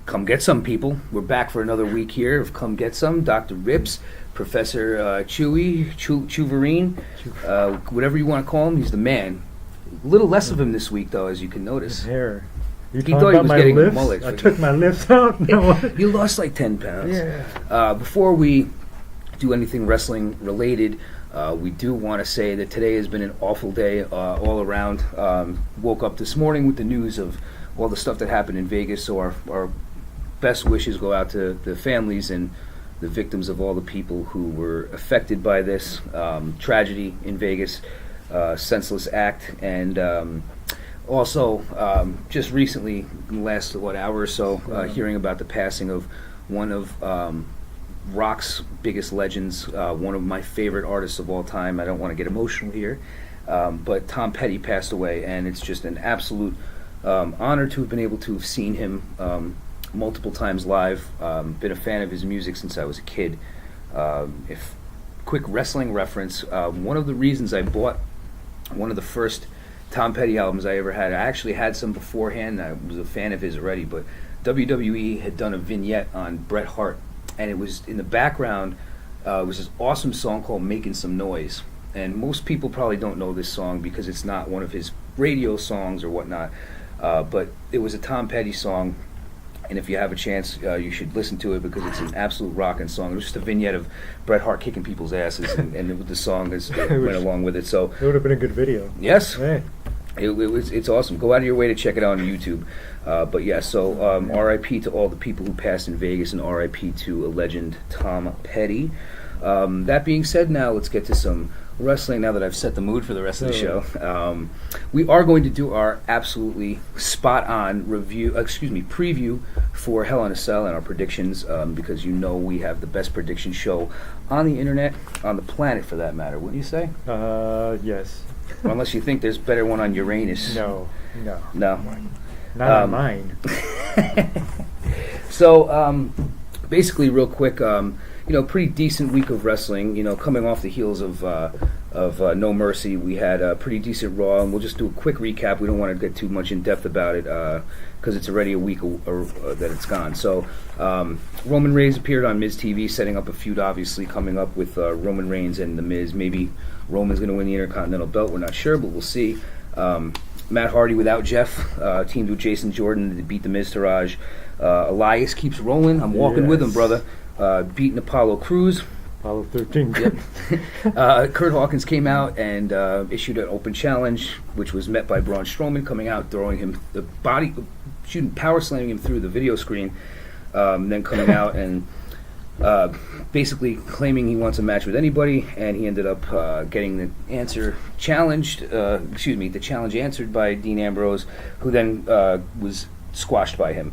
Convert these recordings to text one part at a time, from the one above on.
Come get some, people. We're back for another week here of Come Get Some. Dr. Rips, Professor Chuvarine, whatever you want to call him, he's the man. A little less of him this week, though, as you can notice. His hair. He thought he was getting a mullet. I took my lifts out. No. You lost like 10 pounds. Yeah. Before we do anything wrestling related, we do want to say that today has been an awful day all around. Woke up this morning with the news of all the stuff that happened in Vegas, so our best wishes go out to the families and the victims of all the people who were affected by this tragedy in Vegas, senseless act, and also just recently, in the last hour or so, hearing about the passing of one of rock's biggest legends, one of my favorite artists of all time. I don't want to get emotional here, but Tom Petty passed away, and it's just an absolute honor to have been able to have seen him multiple times live. Been a fan of his music since I was a kid. If quick wrestling reference, one of the reasons I bought one of the first Tom Petty albums I ever had, I actually had some beforehand. I was a fan of his already, but WWE had done a vignette on Bret Hart, and it was in the background. It was this awesome song called "Making Some Noise," and most people probably don't know this song because it's not one of his radio songs or whatnot. But it was a Tom Petty song. And if you have a chance, you should listen to it because it's an absolute rockin' song. It was just a vignette of Bret Hart kicking people's asses, and the song went along with it. So it would have been a good video. Yes, hey. It's awesome. Go out of your way to check it out on YouTube. But yeah, so R.I.P. to all the people who passed in Vegas, and R.I.P. to a legend, Tom Petty. That being said, now let's get to some wrestling. Now that I've set the mood for the rest of the show, we are going to do our absolutely spot-on preview for Hell in a Cell and our predictions, because you know we have the best prediction show on the internet, on the planet for that matter. Wouldn't you say? Yes. Well, unless you think there's a better one on Uranus. No. Not on mine. So, basically, real quick, pretty decent week of wrestling. Coming off the heels of No Mercy, we had a pretty decent Raw, and we'll just do a quick recap. We don't want to get too much in depth about it because it's already a week that it's gone. So, Roman Reigns appeared on Miz TV, setting up a feud, obviously, coming up with Roman Reigns and The Miz. Maybe Roman's going to win the Intercontinental Belt. We're not sure, but we'll see. Matt Hardy without Jeff teamed with Jason Jordan to beat the Miztourage. Elias keeps rolling. I'm walking with him, brother. Beating Apollo Crews. Apollo 13. Yep. Kurt Hawkins came out and issued an open challenge, which was met by Braun Strowman coming out, throwing him power slamming him through the video screen, then coming out and basically claiming he wants a match with anybody, and he ended up getting the challenge answered by Dean Ambrose, who then was squashed by him.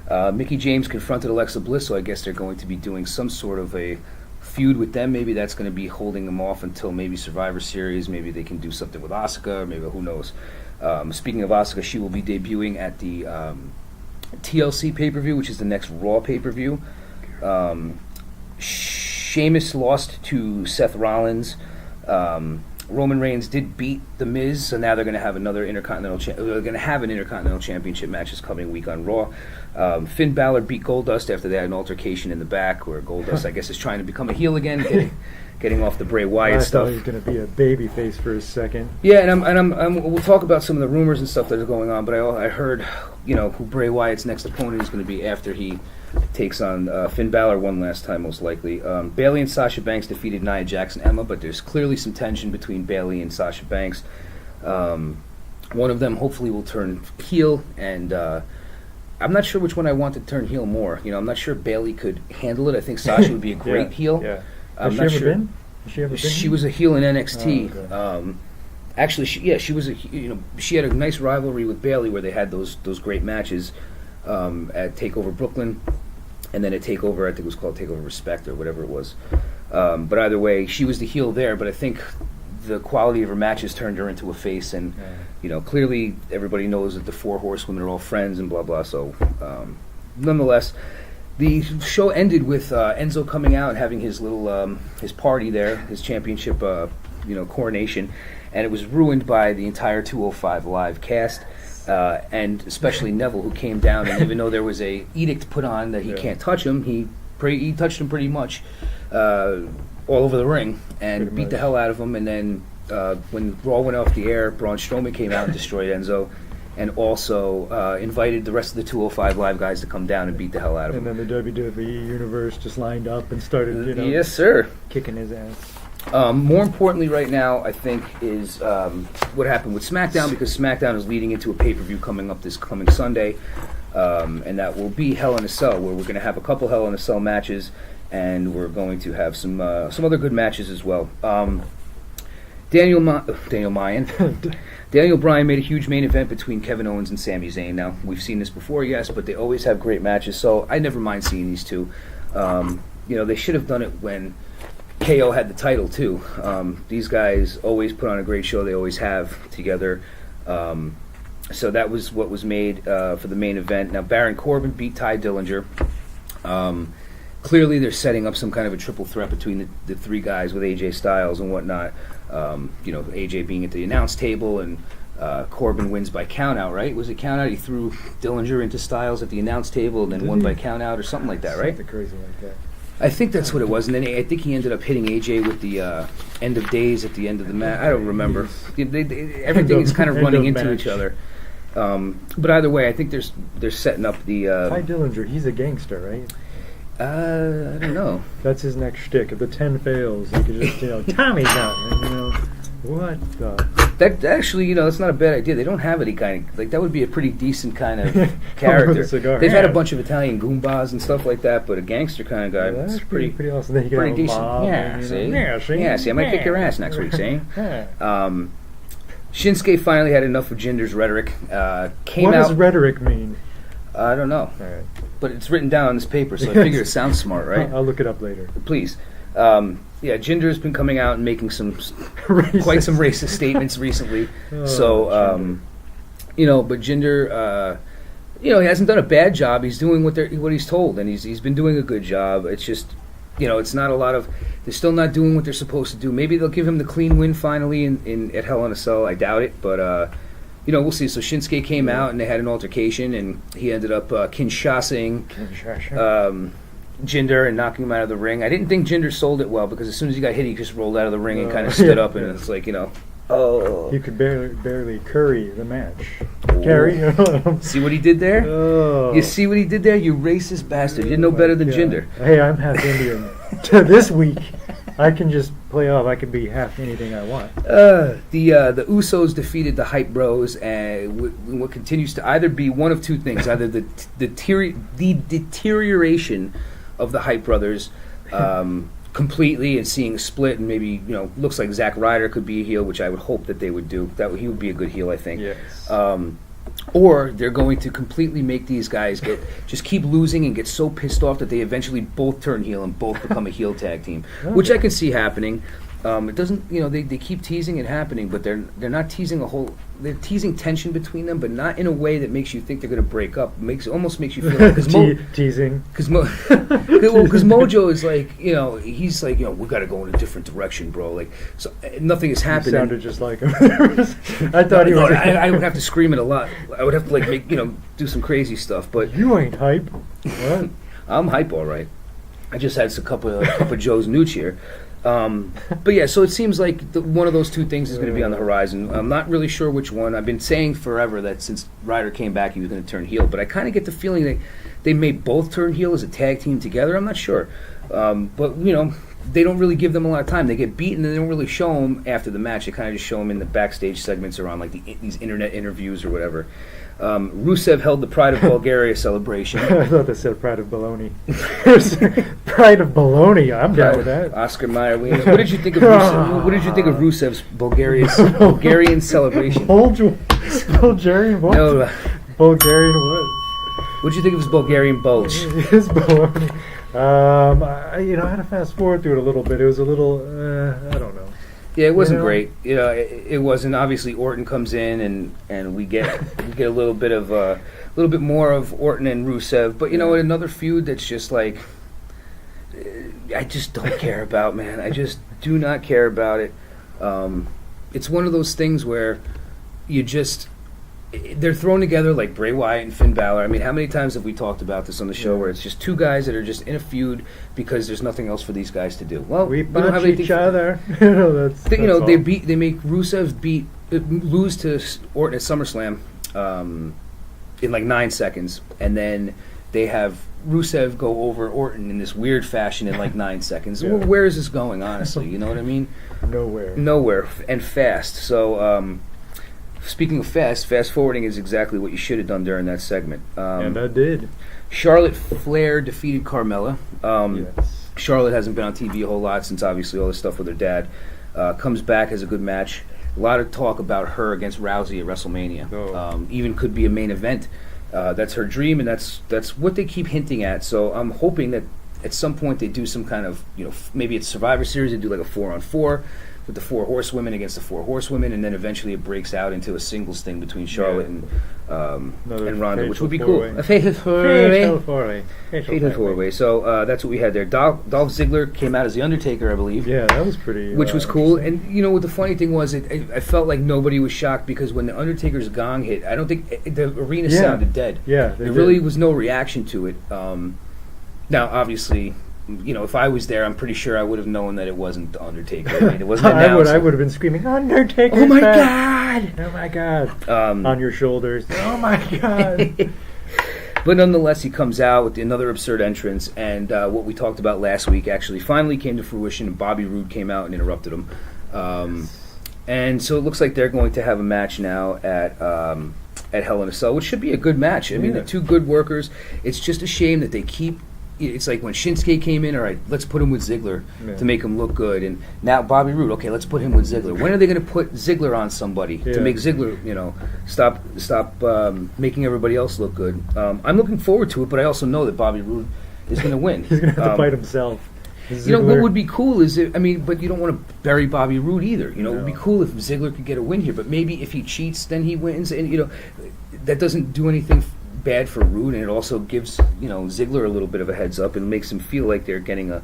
Yeah. Mickie James confronted Alexa Bliss, so I guess they're going to be doing some sort of a feud with them. Maybe that's going to be holding them off until maybe Survivor Series. Maybe they can do something with Asuka, or maybe who knows. Speaking of Asuka, she will be debuting at the TLC pay-per-view, which is the next Raw pay-per-view. Sheamus lost to Seth Rollins. Roman Reigns did beat The Miz, so now they're going to have another Intercontinental Championship match this coming week on Raw. Finn Balor beat Goldust after they had an altercation in the back, where Goldust, I guess, is trying to become a heel again, getting off the Bray Wyatt stuff. I thought he was going to be a babyface for a second. Yeah, and we'll talk about some of the rumors and stuff that are going on, but I heard, who Bray Wyatt's next opponent is going to be after he takes on Finn Balor one last time, most likely. Bayley and Sasha Banks defeated Nia Jax and Emma, but there's clearly some tension between Bayley and Sasha Banks. One of them hopefully will turn heel, and I'm not sure which one I want to turn heel more. I'm not sure Bayley could handle it. I think Sasha would be a great heel. Yeah. I'm Has not she sure. ever been? Has she ever been? She was a heel in NXT. Oh, okay. Actually, she was she had a nice rivalry with Bayley where they had those great matches at TakeOver Brooklyn, and then at TakeOver, I think it was called TakeOver Respect or whatever it was. But either way, she was the heel there. But I think the quality of her matches turned her into a face, and clearly everybody knows that the Four Horsewomen are all friends and blah blah. So, nonetheless, the show ended with Enzo coming out and having his little his party there, his championship coronation, and it was ruined by the entire 205 Live cast. and especially Neville, who came down, and even though there was a edict put on that he can't touch him, he touched him pretty much all over the ring and beat the hell out of him. And then when Raw went off the air, Braun Strowman came out and destroyed Enzo, and also invited the rest of the 205 Live guys to come down and beat the hell out of him. And then the WWE universe just lined up and started, yes, sir, kicking his ass. More importantly right now, I think, is what happened with SmackDown, because SmackDown is leading into a pay-per-view coming up this coming Sunday, and that will be Hell in a Cell, where we're going to have a couple Hell in a Cell matches, and we're going to have some other good matches as well. Daniel Bryan made a huge main event between Kevin Owens and Sami Zayn. Now, we've seen this before, yes, but they always have great matches, so I never mind seeing these two. They should have done it when KO had the title too. These guys always put on a great show. They always have together. So that was what was made for the main event. Now Baron Corbin beat Ty Dillinger. Clearly they're setting up some kind of a triple threat between the three guys with AJ Styles and whatnot. AJ being at the announce table, and Corbin wins by countout, right? Was it countout? He threw Dillinger into Styles at the announce table and then won by countout or something like that, right? Something crazy like that. I think that's what it was, and then I think he ended up hitting AJ with the end of days at the end of the match. I don't remember. Everything is kind of running into each other. But either way, I think they're setting up the. Ty Dillinger, he's a gangster, right? I don't know. That's his next shtick. If the 10 fails, he could just, Tommy's out. And, what the? That actually, that's not a bad idea. They don't have any kind of, that would be a pretty decent kind of character. They've had a bunch of Italian goombas and stuff like that, but a gangster kind of guy, that's pretty awesome. Then you pretty decent. Mob, See, I might kick your ass next week, see? Shinsuke finally had enough of Jinder's rhetoric. What does rhetoric mean? I don't know. All right. But it's written down on this paper, so I figure it sounds smart, right? I'll look it up later. Please. Jinder has been coming out and making quite some racist statements recently. But Jinder, he hasn't done a bad job. He's doing what he's told, and he's been doing a good job. It's just, it's not a lot of. They're still not doing what they're supposed to do. Maybe they'll give him the clean win finally at Hell in a Cell. I doubt it, but we'll see. So Shinsuke came out and they had an altercation, and he ended up Kinshasing Jinder and knocking him out of the ring. I didn't think Jinder sold it well, because as soon as he got hit, he just rolled out of the ring and kind of stood up, and it's like, oh. You could barely curry the match. Carry? See what he did there? Oh. You see what he did there? You racist bastard. You know better than Jinder. Hey, I'm half Indian. This week, I can just play off. I can be half anything I want. The Usos defeated the Hype Bros, and what continues to either be one of two things: either the deterioration of the Hype Brothers completely and seeing a split, and maybe looks like Zack Ryder could be a heel, which I would hope that they would do. He would be a good heel, I think. Yes. Or they're going to completely make these guys just keep losing and get so pissed off that they eventually both turn heel and both become a heel tag team, which I can see happening. It doesn't, they keep teasing it happening, but they're not teasing they're teasing tension between them, but not in a way that makes you think they're going to break up. Almost makes you feel like, teasing. Because Mojo is like, he's like, we got to go in a different direction, bro. Like, so nothing is happening. You sounded just like him. I thought he was. I would have to scream it a lot. I would have to make do some crazy stuff. But you ain't hype. What? I'm hype, all right. I just had a couple of Joe's Nooch here. But yeah, so it seems like one of those two things is going to be on the horizon. I'm not really sure which one. I've been saying forever that since Ryder came back, he was going to turn heel, but I kind of get the feeling that they may both turn heel as a tag team together. I'm not sure. But, they don't really give them a lot of time. They get beaten and they don't really show them after the match. They kind of just show them in the backstage segments or on these internet interviews or whatever. Rusev held the Pride of Bulgaria celebration. I thought they said Pride of Baloney. Pride of Baloney. I'm down with that. Oscar Mayer. What did you think of Rusev? What did you think of Rusev's Bulgarian celebration? Bulgarian what? No, Bulgarian what? What did you think of his Bulgarian bulge? His baloney. I had to fast forward through it a little bit. It was a little, I don't know. Yeah, it wasn't great. It wasn't. Obviously, Orton comes in, and we get a little bit more of Orton and Rusev. But another feud that's just like, I just don't care about, man. I just do not care about it. It's one of those things where you just they're thrown together like Bray Wyatt and Finn Balor. I mean, how many times have we talked about this on the show where it's just two guys that are just in a feud because there's nothing else for these guys to do? Well, we don't have punch each other. That's they all. they make Rusev lose to Orton at SummerSlam in like 9 seconds, and then they have Rusev go over Orton in this weird fashion in like 9 seconds. Yeah. Well, where is this going, honestly? You know what I mean? Nowhere, and fast. So, speaking of fast forwarding is exactly what you should have done during that segment. And I did. Charlotte Flair defeated Carmella. Yes. Charlotte hasn't been on TV a whole lot since obviously all this stuff with her dad. Comes back, has a good match. A lot of talk about her against Rousey at WrestleMania. Oh. Even could be a main event. That's her dream, and that's what they keep hinting at. So I'm hoping that at some point they do some kind of, maybe it's Survivor Series, they do like a 4-on-4 with the 4 horsewomen against the 4 horsewomen, and then eventually it breaks out into a singles thing between Charlotte and Ronda, which would be cool. A fatal four-way. So that's what we had there. Dolph Ziggler came out as The Undertaker, I believe. Yeah, that was pretty... which was cool. And what the funny thing was, I felt like nobody was shocked because when The Undertaker's gong hit, I don't think the arena sounded dead. Yeah, there really was no reaction to it. Now, obviously... if I was there, I'm pretty sure I would have known that it wasn't The Undertaker. I mean, it wasn't announced. I would have been screaming, Undertaker! Oh my God! Oh my God! On your shoulders. Oh my God! But nonetheless, he comes out with another absurd entrance, and what we talked about last week actually finally came to fruition, and Bobby Roode came out and interrupted him. And so it looks like they're going to have a match now at Hell in a Cell, which should be a good match. I mean, they're two good workers. It's just a shame that they keep... It's like when Shinsuke came in, all right, let's put him with Ziggler to make him look good. And now Bobby Roode, okay, let's put him with Ziggler. When are they going to put Ziggler on somebody to make Ziggler, stop making everybody else look good? I'm looking forward to it, but I also know that Bobby Roode is going to win. He's going to have to fight himself. What would be cool is, but you don't want to bury Bobby Roode either. It would be cool if Ziggler could get a win here, but maybe if he cheats, then he wins. And, that doesn't do anything bad for Roode, and it also gives Ziggler a little bit of a heads up and makes him feel like they're getting a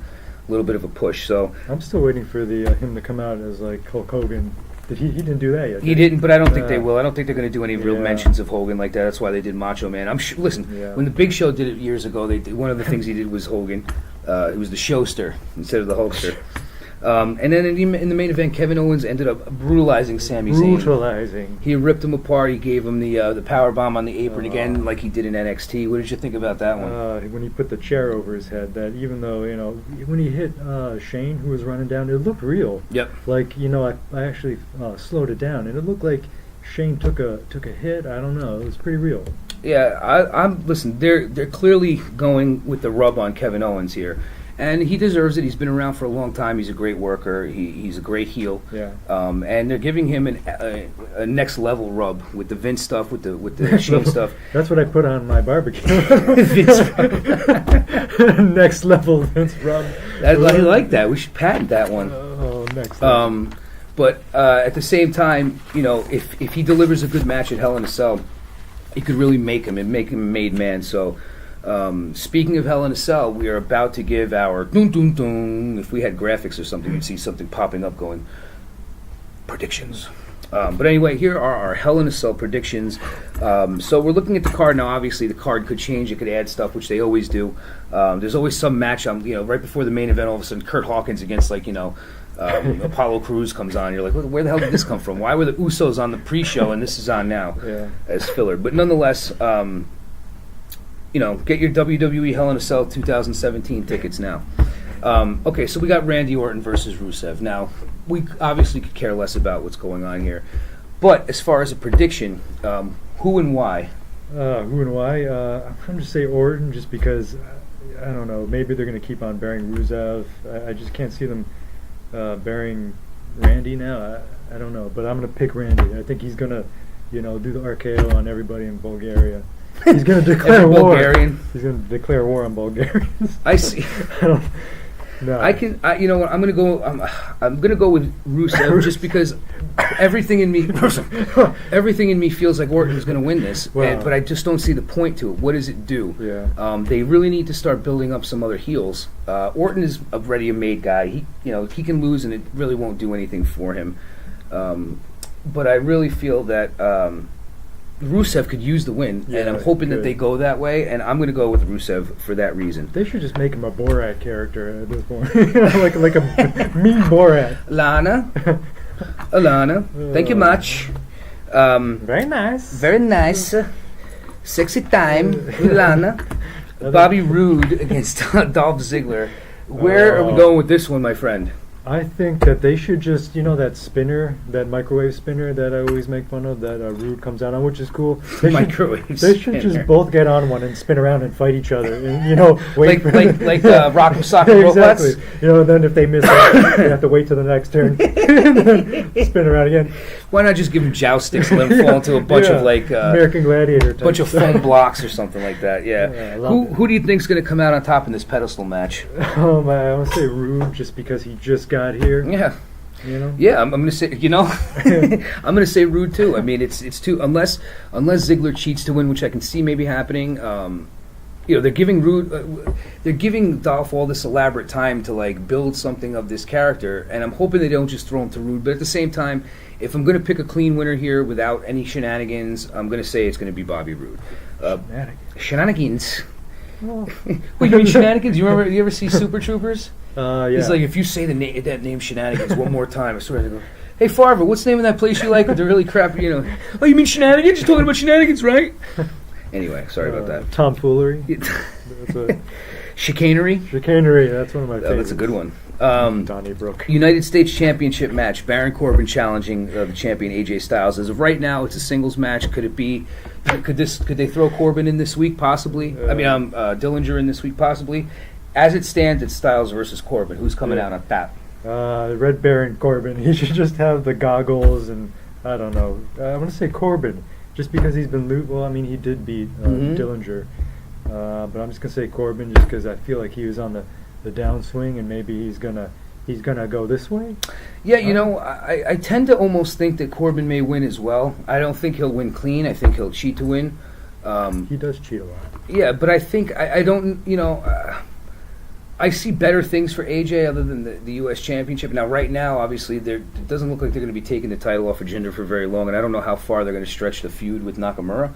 little bit of a push. So I'm still waiting for him to come out as like Hulk Hogan. He didn't do that yet. He didn't, but I don't think they will. I don't think they're going to do any real mentions of Hogan like that. That's why they did Macho Man. I'm sure. Listen, when the Big Show did it years ago, one of the things he did was Hogan. It was the Showster instead of the Hulkster. And then in the main event, Kevin Owens ended up brutalizing Sami Zayn. He ripped him apart. He gave him the power bomb on the apron again, like he did in NXT. What did you think about that one? When he put the chair over his head, that even though when he hit Shane, who was running down, it looked real. Yep. Like I actually slowed it down, and it looked like Shane took a hit. I don't know. It was pretty real. Yeah, I'm listen. They're clearly going with the rub on Kevin Owens here. And he deserves it. He's been around for a long time. He's a great worker. He's a great heel. Yeah. And they're giving him a next level rub with the Vince stuff, with the Shane stuff. That's what I put on my barbecue. Next level Vince rub. I like that. We should patent that one. Oh, next level. But at the same time, if he delivers a good match at Hell in a Cell, it could really make him a made man. So. Speaking of Hell in a Cell, we are about to give our dun dun dun. If we had graphics or something, you'd see something popping up going predictions. But anyway, here are our Hell in a Cell predictions. So we're looking at the card now. Obviously, the card could change. It could add stuff, which they always do. There's always some match. Right before the main event, all of a sudden, Kurt Hawkins against Apollo Crews comes on. You're like, where the hell did this come from? Why were the Usos on the pre-show and this is on now as filler? But nonetheless. Get your WWE Hell in a Cell 2017 tickets now. Okay, so we got Randy Orton versus Rusev. Now, we obviously could care less about what's going on here. But as far as a prediction, who and why? I'm going to say Orton just because, I don't know, maybe they're going to keep on burying Rusev. I just can't see them burying Randy now. I don't know, but I'm going to pick Randy. I think he's going to, do the RKO on everybody in Bulgaria. He's going to declare war. Bulgarian. He's going to declare war on Bulgarians. I see. No. You know what? I'm going to go with Rusev just because everything in me feels like Orton's going to win this. Wow. But I just don't see the point to it. What does it do? Yeah. They really need to start building up some other heels. Orton is already a made guy. He can lose and it really won't do anything for him. But I really feel that Rusev could use the win, and I'm hoping that they go that way, and I'm going to go with Rusev for that reason. They should just make him a Borat character at this point. like a mean Borat. Alana, thank you much. Very nice. Very nice. Sexy time, Alana. Bobby Roode against Dolph Ziggler. Where are we going with this one, my friend? I think that they should just, that spinner, that microwave spinner that I always make fun of, that Rude comes out on, which is cool. They should just both get on one and spin around and fight each other, and wait like Rock'em Sock'em exactly. Robots. Then if they miss it, they have to wait till the next turn and then spin around again. Why not just give them joust sticks and let them fall into a bunch of American Gladiator type bunch of foam blocks or something like that? Yeah. Who do you think's going to come out on top in this pedestal match? I want to say Rude, just because he just got here. Yeah. Yeah, I'm going to say, I'm going to say Rude too. I mean, it's too, unless Ziggler cheats to win, which I can see maybe happening. They're giving they're giving Dolph all this elaborate time to build something of this character, and I'm hoping they don't just throw him to Rude. But at the same time, if I'm going to pick a clean winner here without any shenanigans, I'm going to say it's going to be Bobby Roode. Shenanigans. Oh. Well, you mean shenanigans? You ever see Super Troopers? Yeah. He's like, if you say that name Shenanigans one more time, I swear to go, hey, Farver, what's the name of that place you like with the really crappy, Oh, you mean Shenanigans? You're talking about Shenanigans, right? Anyway, sorry about that. Tomfoolery. Chicanery. Chicanery, that's one of my favorites. That's a good one. Donnybrook. United States Championship match. Baron Corbin challenging the champion AJ Styles. As of right now, it's a singles match. Could it be? Could they throw Corbin in this week? Possibly. Dillinger in this week? Possibly. As it stands, it's Styles versus Corbin. Who's coming out on top? Red Baron Corbin. He should just have the goggles, and I don't know. I want to say Corbin, just because he's been he did beat Dillinger, but I'm just gonna say Corbin just because I feel like he was on the downswing, and maybe he's gonna go this way. Yeah, I tend to almost think that Corbin may win as well. I don't think he'll win clean. I think he'll cheat to win. He does cheat a lot. Yeah, but I think I don't. I see better things for AJ other than the U.S. Championship. Now, right now, obviously, it doesn't look like they're going to be taking the title off of Jinder for very long, and I don't know how far they're going to stretch the feud with Nakamura.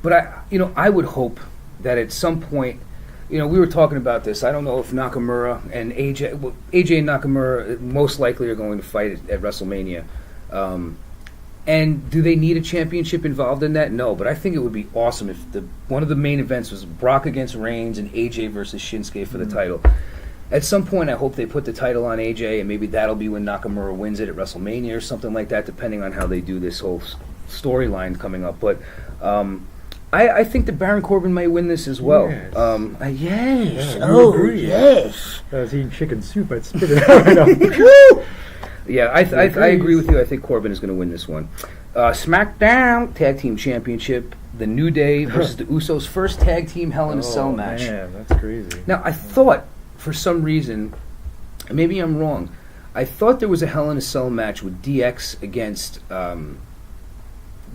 But I would hope that at some point, we were talking about this. I don't know if Nakamura and AJ and Nakamura most likely are going to fight at WrestleMania. And do they need a championship involved in that? No, but I think it would be awesome if one of the main events was Brock against Reigns and AJ versus Shinsuke for the title. At some point, I hope they put the title on AJ, and maybe that'll be when Nakamura wins it at WrestleMania or something like that, depending on how they do this whole storyline coming up. But I think that Baron Corbin may win this as well. Yes. Yes. I was eating chicken soup. I'd spit it out right now. Yeah, I agree with you. I think Corbin is going to win this one. SmackDown Tag Team Championship, The New Day versus the Usos' first tag team Hell in a Cell match. Man, that's crazy. Now, I thought, for some reason, maybe I'm wrong, I thought there was a Hell in a Cell match with DX against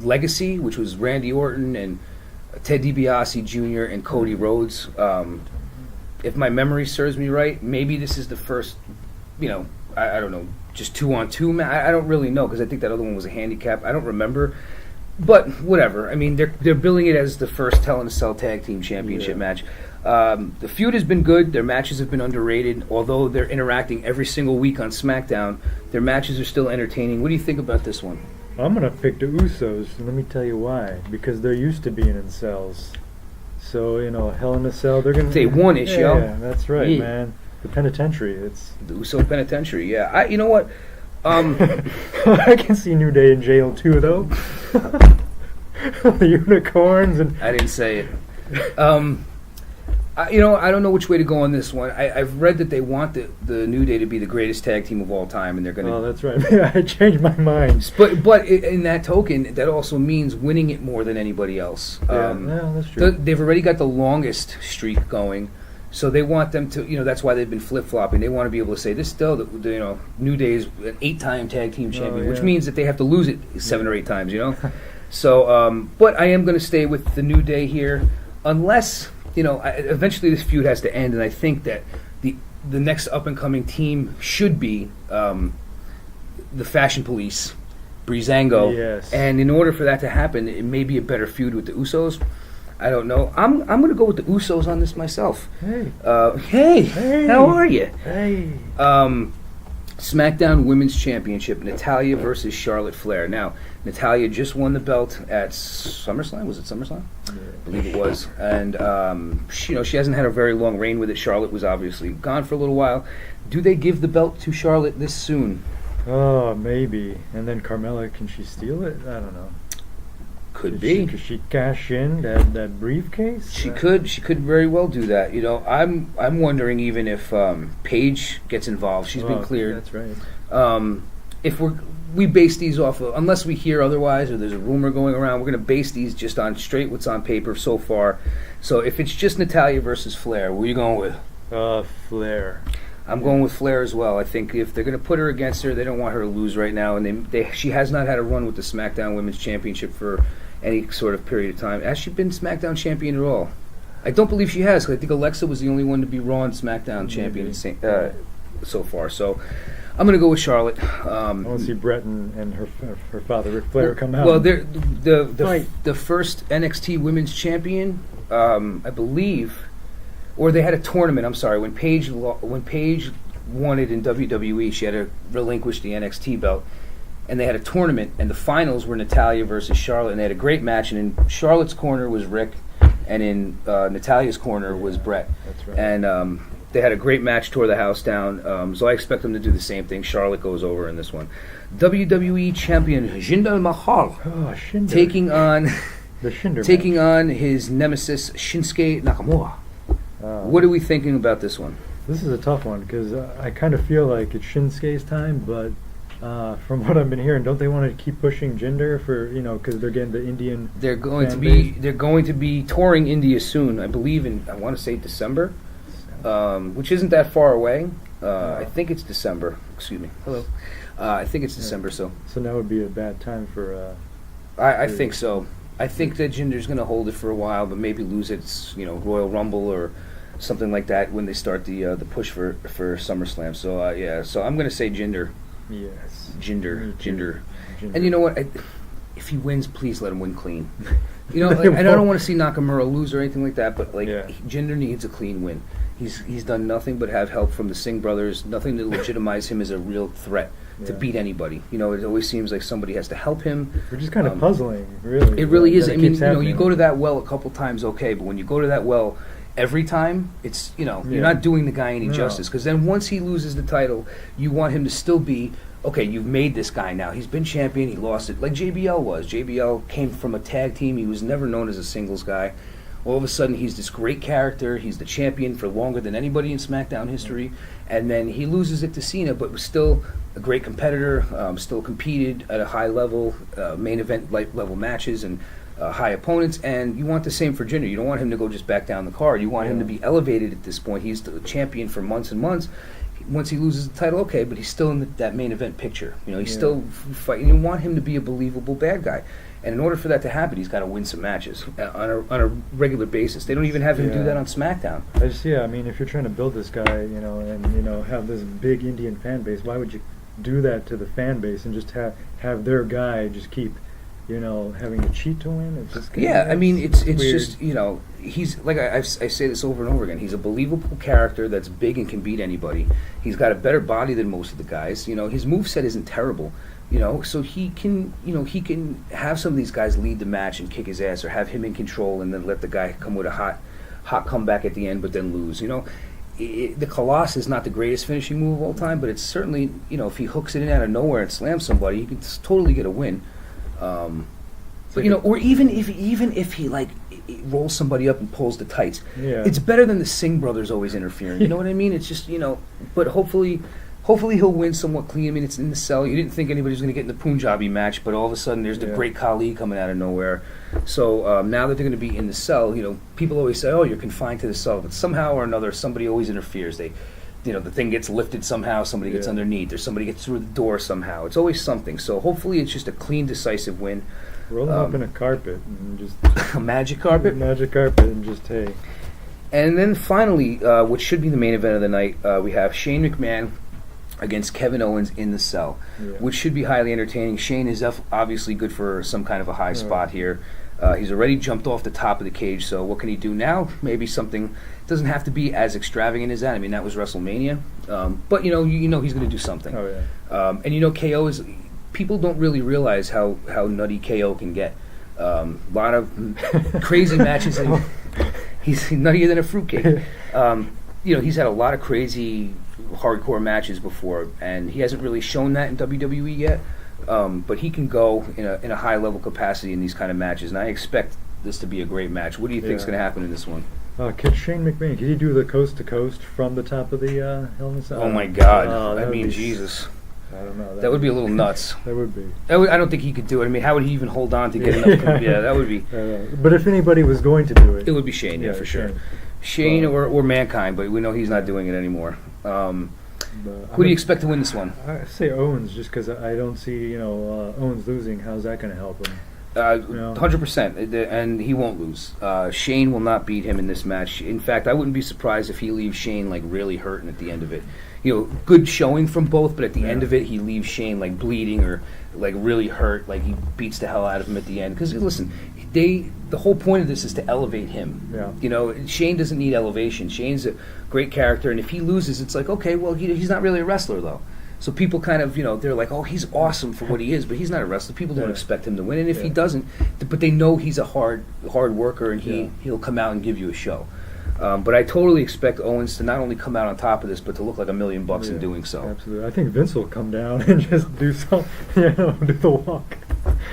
Legacy, which was Randy Orton and Ted DiBiase Jr. and Cody Rhodes. If my memory serves me right, maybe this is the first, I don't know, just 2-on-2 I don't really know, because I think that other one was a handicap. I don't remember, but whatever. I mean, they're billing it as the first Hell in a Cell Tag Team Championship match. The feud has been good. Their matches have been underrated. Although they're interacting every single week on SmackDown, their matches are still entertaining. What do you think about this one? I'm gonna pick the Usos, and let me tell you why. Because they're used to being in cells. So Hell in a Cell, they're gonna. Day one-ish, yo. Yeah, that's right, man. The penitentiary. It's the Uso penitentiary. Yeah, you know what? I can see New Day in jail too, though. The unicorns and I didn't say it. I don't know which way to go on this one. I've read that they want the New Day to be the greatest tag team of all time, and they're going to. Oh, that's right. I changed my mind. But in that token, that also means winning it more than anybody else. Yeah, that's true. They've already got the longest streak going. So they want them to, that's why they've been flip-flopping. They want to be able to say, this still, New Day is an 8-time tag team champion, which means that they have to lose it 7 or 8 times, So, but I am going to stay with the New Day here, unless, eventually this feud has to end, and I think that the next up-and-coming team should be the Fashion Police, Breezango. Yes. And in order for that to happen, it may be a better feud with the Usos. I don't know. I'm going to go with the Usos on this myself. Hey. Hey, how are you? Hey. SmackDown Women's Championship, Natalya versus Charlotte Flair. Now, Natalya just won the belt at SummerSlam. Was it SummerSlam? Yeah. I believe it was. And she hasn't had a very long reign with it. Charlotte was obviously gone for a little while. Do they give the belt to Charlotte this soon? Oh, maybe. And then Carmella, can she steal it? I don't know. Could be. Could she cash in that briefcase? She could very well do that. I'm wondering even if Paige gets involved. She's been cleared. That's right. If we base these off of, unless we hear otherwise or there's a rumor going around, we're going to base these just on straight what's on paper so far. So if it's just Natalya versus Flair, who are you going with? Flair. I'm going with Flair as well. I think if they're going to put her against her, they don't want her to lose right now. And she has not had a run with the SmackDown Women's Championship for any sort of period of time. Has she been SmackDown champion at all? I don't believe she has, because I think Alexa was the only one to be Raw and SmackDown champion so far. So I'm going to go with Charlotte. I want to see Brett and her father, Ric Flair, come out. Well, the first NXT Women's Champion, I believe, or they had a tournament. I'm sorry, when Paige won it in WWE, she had to relinquish the NXT belt. And they had a tournament, and the finals were Natalya versus Charlotte, and they had a great match. And in Charlotte's corner was Rick, and in Natalya's corner was Brett. That's right. And they had a great match, tore the house down. So I expect them to do the same thing. Charlotte goes over in this one. WWE Champion Jinder Mahal taking on the Shinder taking match. on his nemesis Shinsuke Nakamura. What are we thinking about this one? This is a tough one because I kind of feel like it's Shinsuke's time, but from what I've been hearing, don't they want to keep pushing Jinder for because they're getting the Indian? They're going to be touring India soon, I believe I want to say December, which isn't that far away. I think it's December. Excuse me. Hello. I think it's December. So now would be a bad time for. I think so. I think that Jinder's going to hold it for a while, but maybe lose its Royal Rumble or something like that when they start the push for SummerSlam. So so I'm going to say Jinder. Yes. Jinder. And you know what? If he wins, please let him win clean. I don't want to see Nakamura lose or anything like that, but Jinder needs a clean win. He's done nothing but have help from the Singh brothers, nothing to legitimize him as a real threat to beat anybody. It always seems like somebody has to help him. Which is kind of puzzling, really. It really is. I mean, you go to that well a couple times, okay, but when you go to that well every time, it's you're not doing the guy any justice, because then once he loses the title, you want him to still be okay. You've made this guy now. He's been champion. He lost it like JBL was. JBL came from a tag team. He was never known as a singles guy. All of a sudden, he's this great character. He's the champion for longer than anybody in SmackDown history, and then he loses it to Cena, but was still a great competitor. Still competed at a high level, main event level matches and high opponents, and you want the same for Jinder. You don't want him to go just back down the card. You want him to be elevated at this point. He's the champion for months and months. Once he loses the title, okay, but he's still in that main event picture. He's still fighting. You want him to be a believable bad guy. And in order for that to happen, he's got to win some matches on a regular basis. They don't even have him do that on SmackDown. I mean, if you're trying to build this guy, and have this big Indian fan base, why would you do that to the fan base and just have their guy just keep having to cheat to win? It's just I mean, it's just he's like I say this over and over again. He's a believable character that's big and can beat anybody. He's got a better body than most of the guys. His moveset isn't terrible. So he can have some of these guys lead the match and kick his ass, or have him in control and then let the guy come with a hot comeback at the end, but then lose. The Colossus is not the greatest finishing move of all time, but it's certainly if he hooks it in out of nowhere and slams somebody, he can totally get a win. But or even if he rolls somebody up and pulls the tights, it's better than the Singh brothers always interfering. You know what I mean? It's just but hopefully he'll win somewhat clean. I mean, it's in the cell. You didn't think anybody was going to get in the Punjabi match, but all of a sudden there's the great Khali coming out of nowhere. So now that they're going to be in the cell, people always say, "Oh, you're confined to the cell," but somehow or another somebody always interferes. The thing gets lifted somehow, somebody gets underneath, or somebody gets through the door somehow. It's always something. So hopefully it's just a clean, decisive win. Roll him up in a carpet and just a magic carpet? Magic carpet and just, hey. And then finally, which should be the main event of the night, we have Shane McMahon against Kevin Owens in the cell, which should be highly entertaining. Shane is obviously good for some kind of a high spot here. He's already jumped off the top of the cage, so what can he do now? Maybe something doesn't have to be as extravagant as that. I mean, that was WrestleMania, but you know he's going to do something. Oh yeah. And KO is. People don't really realize how nutty KO can get. A lot of crazy matches. And he's nuttier than a fruitcake. He's had a lot of crazy hardcore matches before, and he hasn't really shown that in WWE yet. But he can go in a high level capacity in these kind of matches, and I expect this to be a great match. What do you think is going to happen in this one? Could Shane McMahon, could he do the coast to coast from the top of the Hell in a Cell? Oh my God! I mean, Jesus. I don't know. That would be a little nuts. That would be. I don't think he could do it. I mean, how would he even hold on to get enough? Yeah, that would be. But if anybody was going to do it, it would be Shane. Yeah, for sure. Shane or Mankind, but we know he's not doing it anymore. Who do you expect to win this one? I say Owens, just because I don't see Owens losing. How's that going to help him? 100%, and he won't lose. Shane will not beat him in this match. In fact, I wouldn't be surprised if he leaves Shane like really hurting at the end of it. Good showing from both, but at the end of it, he leaves Shane like bleeding or like really hurt. Like he beats the hell out of him at the end. Because listen, the whole point of this is to elevate him. Yeah. Shane doesn't need elevation. Shane's a great character, and if he loses, it's like, okay, well, he's not really a wrestler though. So people kind of, they're like, oh, he's awesome for what he is, but he's not a wrestler. People don't expect him to win, and if he doesn't, but they know he's a hard worker, and he'll come out and give you a show. But I totally expect Owens to not only come out on top of this, but to look like $1 million in doing so. Absolutely. I think Vince will come down and just do do the walk.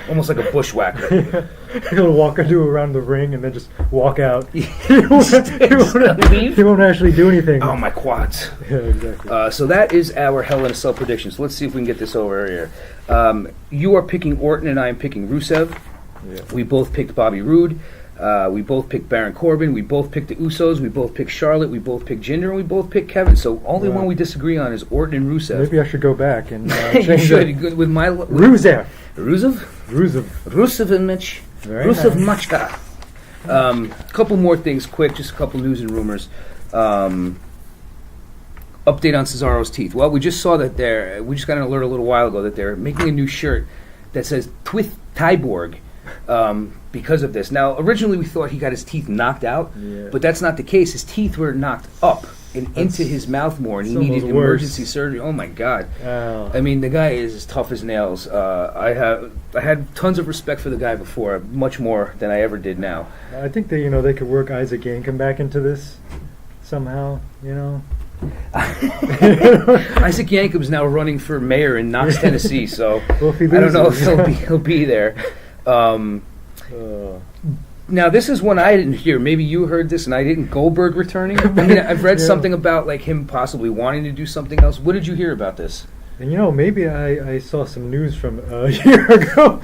Almost like a bushwhacker. He'll walk around the ring and then just walk out. He won't actually do anything. Oh, my quads. Yeah, exactly. So that is our Hell in a Cell prediction. So let's see if we can get this over here. You are picking Orton and I am picking Rusev. Yeah. We both picked Bobby Roode. We both picked Baron Corbin. We both picked the Usos. We both picked Charlotte. We both picked Jinder. And we both picked Kevin. So only one we disagree on is Orton and Rusev.Maybe I should go back and you should. With my Rusev. Rusev and Mitch. Rusev Machka. A couple more things quick. Just a couple news and rumors. Update on Cesaro's teeth. Well, we just saw that we just got an alert a little while ago that they're making a new shirt that says Twith Tyborg. Because of this. Now, originally we thought he got his teeth knocked out, but that's not the case. His teeth were knocked up and into his mouth more, and he needed emergency surgery. Oh my God! I mean, the guy is as tough as nails. I had tons of respect for the guy before, much more than I ever did now. I think that they could work Isaac Yankem back into this somehow. Isaac Yankem's now running for mayor in Knox, Tennessee, so well, if he I don't know if he'll be there. Now, this is one I didn't hear. Maybe you heard this and I didn't. Goldberg returning? I mean, I've read something about like him possibly wanting to do something else. What did you hear about this? And maybe I saw some news from a year ago.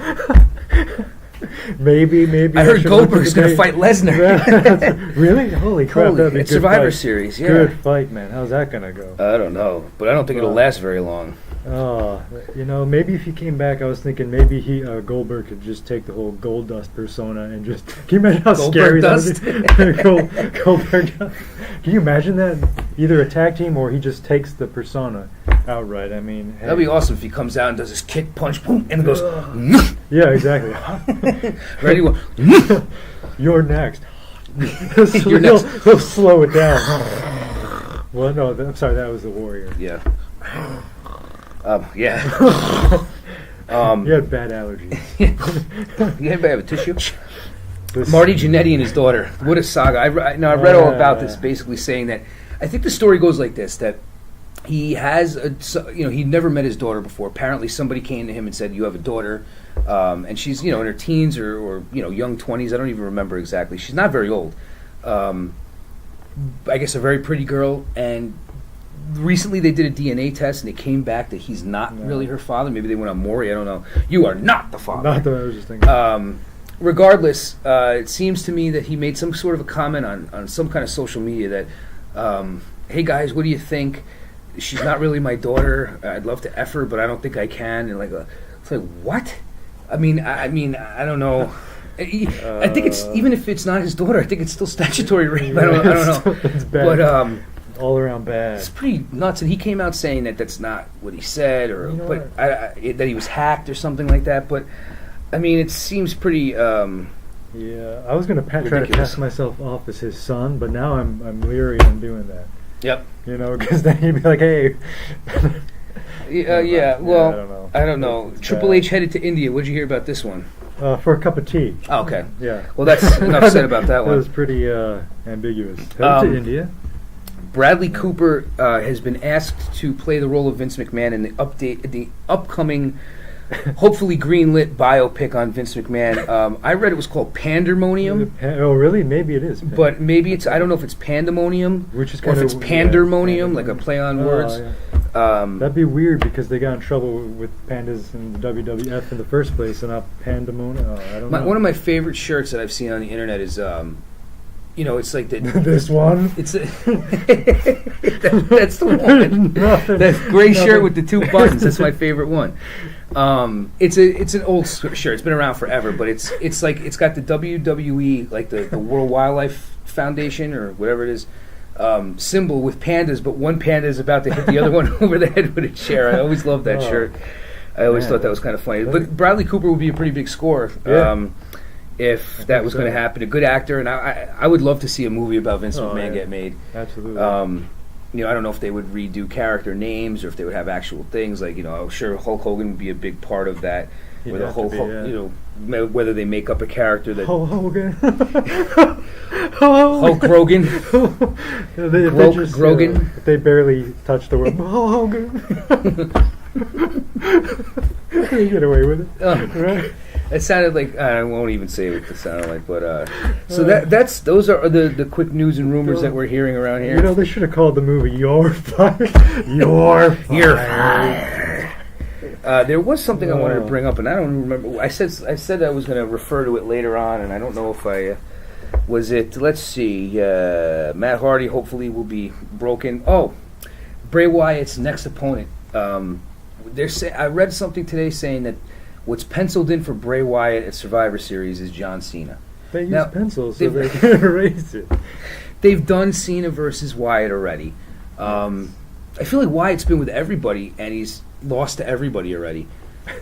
maybe I heard Goldberg's going to fight Lesnar. Really? Holy crap! That'd be it's Survivor Series. Yeah. Good fight, man. How's that going to go? I don't know, but I don't think it'll last very long. Maybe if he came back, I was thinking maybe Goldberg could just take the whole Gold Dust persona and just. Can you imagine how scary that would be? Goldberg. Can you imagine that? Either a tag team or he just takes the persona outright. I mean, hey. That'd be awesome if he comes out and does his kick, punch, boom, and then goes. Yeah, exactly. Ready? You're next. You're next. He'll slow it down. Well, no, I'm sorry. That was the Warrior. Yeah. You had bad allergies. You anybody have a tissue? Marty Jannetty and his daughter. What a saga. I read all about this, basically saying that I think the story goes like this, that he has he'd never met his daughter before. Apparently somebody came to him and said, you have a daughter, and she's in her teens or young 20s. I don't even remember exactly. She's not very old. I guess a very pretty girl, and recently they did a DNA test and it came back that he's not really her father. Maybe they went on Maury. I don't know. You are not the father. Not that I was just thinking. Regardless, it seems to me that he made some sort of a comment on some kind of social media that, hey guys, what do you think? She's not really my daughter. I'd love to F her, but I don't think I can. And it's like, what? I mean, I don't know. I think it's, even if it's not his daughter, I think it's still statutory rape. I don't know. It's bad. all around bad. It's pretty nuts, and he came out saying that that's not what he said, or that he was hacked or something like that. But I mean, it seems pretty. Yeah, I was gonna try to pass myself off as his son, but now I'm leery on doing that. Yep. You know, because then he'd be like, "Hey." Yeah. Well, I don't know. Triple bad. H headed to India. What did you hear about this one? For a cup of tea. Oh, okay. Yeah. Well, that's enough said about that one. That was pretty ambiguous. Headed to India. Bradley Cooper has been asked to play the role of Vince McMahon in the upcoming, hopefully greenlit biopic on Vince McMahon. I read it was called Pandemonium. Oh, really? Maybe it is. But maybe it's, I don't know if it's Pandemonium, which is or if it's Pandemonium, like a play on words. Yeah. That'd be weird because they got in trouble with pandas in the WWF in the first place, and not Pandemonium. I don't know. One of my favorite shirts that I've seen on the internet is, it's like the this one. It's that's the one. That gray shirt with the two buttons. That's my favorite one. It's an old shirt. It's been around forever, but it's like it's got the WWE, like the World Wildlife Foundation or whatever it is, symbol with pandas, but one panda is about to hit the other one over the head with a chair. I always loved that shirt. I always thought that was kind of funny. But Bradley Cooper would be a pretty big score if that was going to happen. A good actor, and I would love to see a movie about Vince McMahon get made. Absolutely. I don't know if they would redo character names or if they would have actual things like, I'm sure Hulk Hogan would be a big part of that. Where the whole, whether they make up a character that Hulk Hogan, Hulk Rogan, Grogan. They barely touch the word Hulk Hogan. You get away with it, right? It sounded like, I won't even say what it sounded like, but so those are the quick news and rumors that we're hearing around here. They should have called the movie "You're Fired." You're fired. There was something I wanted to bring up, and I don't remember. I said I was going to refer to it later on, and I don't know if I was it. Let's see. Matt Hardy hopefully will be broken. Oh, Bray Wyatt's next opponent. I read something today saying that what's penciled in for Bray Wyatt at Survivor Series is John Cena. They use pencils so they can erase it. They've done Cena versus Wyatt already. I feel like Wyatt's been with everybody, and he's lost to everybody already.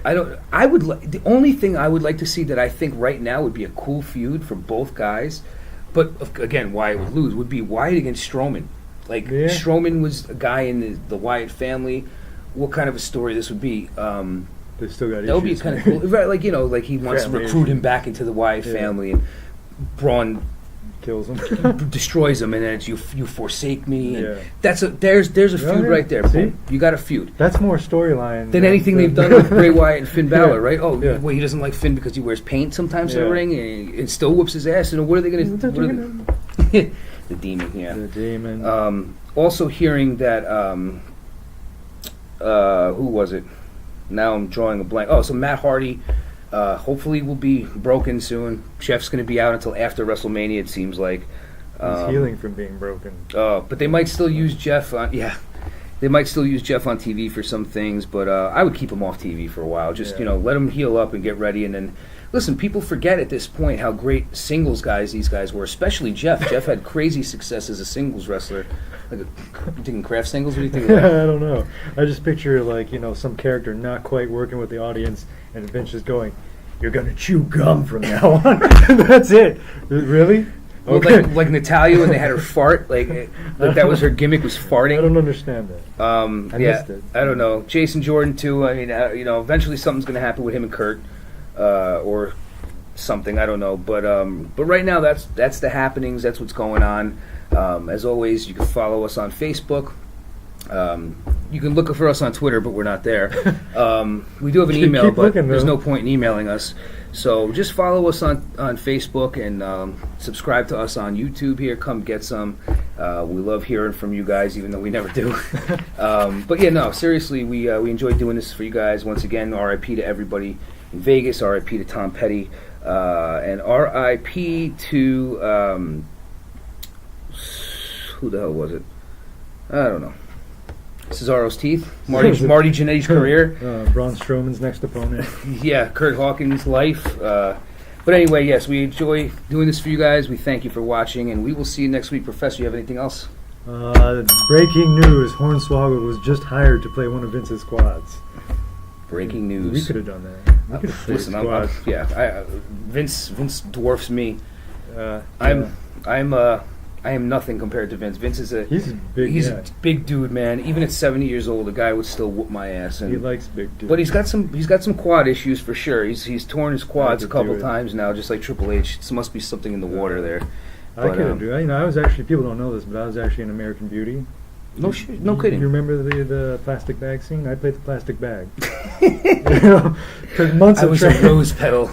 The only thing I would like to see that I think right now would be a cool feud for both guys, but again, Wyatt would lose, would be Wyatt against Strowman. Strowman was a guy in the Wyatt family. What kind of a story this would be? They still got issues. That would be kind of cool. Right, like he wants to recruit him back into the Wyatt family, and Braun kills him, destroys him, and then it's you forsake me. And there's a feud right there. Boom. You got a feud. That's more storyline than anything they've done with Bray Wyatt and Finn Balor, right? Oh, well, he doesn't like Finn because he wears paint sometimes in the ring, and it still whoops his ass. And what are they going to do? The demon, The demon. Also hearing that, who was it? Now I'm drawing a blank. Oh, so Matt Hardy hopefully will be broken soon. Jeff's going to be out until after WrestleMania, it seems like. He's healing from being broken. But they might still use Jeff on... Yeah. They might still use Jeff on TV for some things, but I would keep him off TV for a while. Just, let him heal up and get ready. And then, listen, people forget at this point how great singles guys these guys were, especially Jeff. Jeff had crazy success as a singles wrestler. You thinking craft singles? What do you think? I don't know. I just picture, some character not quite working with the audience, and Vince just going, "You're going to chew gum from now on." That's it. Really? Okay. Like Natalia when they had her fart, like that was her gimmick, was farting. I don't understand that. I missed it. I don't know. Jason Jordan too. I mean, eventually something's going to happen with him and Kurt, or something. I don't know. But right now that's the happenings. That's what's going on. As always, you can follow us on Facebook. You can look for us on Twitter, but we're not there. We do have an email, but there's no point in emailing us. So just follow us on Facebook and subscribe to us on YouTube here. Come get some. We love hearing from you guys, even though we never do. But yeah, no, seriously, we enjoy doing this for you guys. Once again, R.I.P. to everybody in Vegas. R.I.P. to Tom Petty. And R.I.P. to... who the hell was it? I don't know. Cesaro's teeth. Marty Jannetty's career. Braun Strowman's next opponent. Yeah, Kurt Hawkins' life. But anyway, yes, we enjoy doing this for you guys. We thank you for watching, and we will see you next week. Professor, you have anything else? Breaking news: Hornswoggle was just hired to play one of Vince's squads. Breaking news. We could have done that. We could have played Listen, squad. Vince dwarfs me. Yeah. I am nothing compared to Vince. Vince is He's big. a big dude, man. Even at 70 years old, a guy would still whoop my ass. And He likes big dudes. but he's got some quad issues for sure. He's torn his quads a couple do it. times now, just like Triple H. It must be something in the water there. I But, could do. I was actually, people don't know this, but I was actually in American Beauty. No kidding. You remember the plastic bag scene? I played the plastic bag. Took months I of was training. a rose petal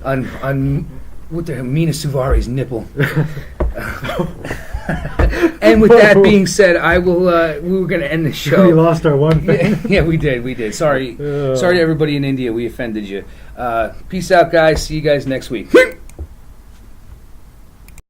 on what the hell, Mina Suvari's nipple. And with that being said, we were going to end the show. We lost our one fan. Yeah, we did. Sorry to everybody in India, we offended you. Peace out, guys. See you guys next week.